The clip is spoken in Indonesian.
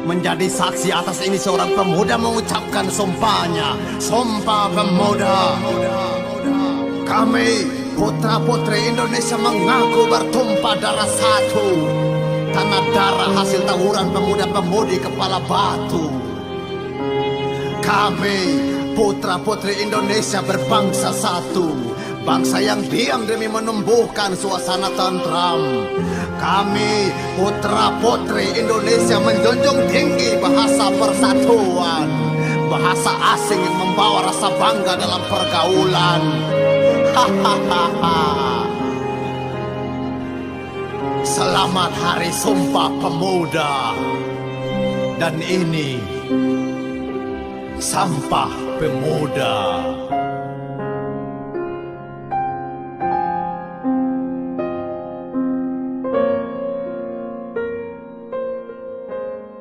Menjadi saksi atas ini seorang pemuda mengucapkan sumpahnya. Sumpah pemuda. Kami putra-putri Indonesia mengaku bertumpah darah satu. Tanah darah hasil tawuran pemuda-pemudi kepala batu. Kami putra-putri Indonesia berbangsa satu. Bangsa yang diam demi menumbuhkan suasana tentram. Kami putra-putri Indonesia menjunjung tinggi bahasa persatuan. Bahasa asing yang membawa rasa bangga dalam pergaulan. Hahaha. Selamat Hari Sumpah Pemuda. Dan ini Sampah Pemuda.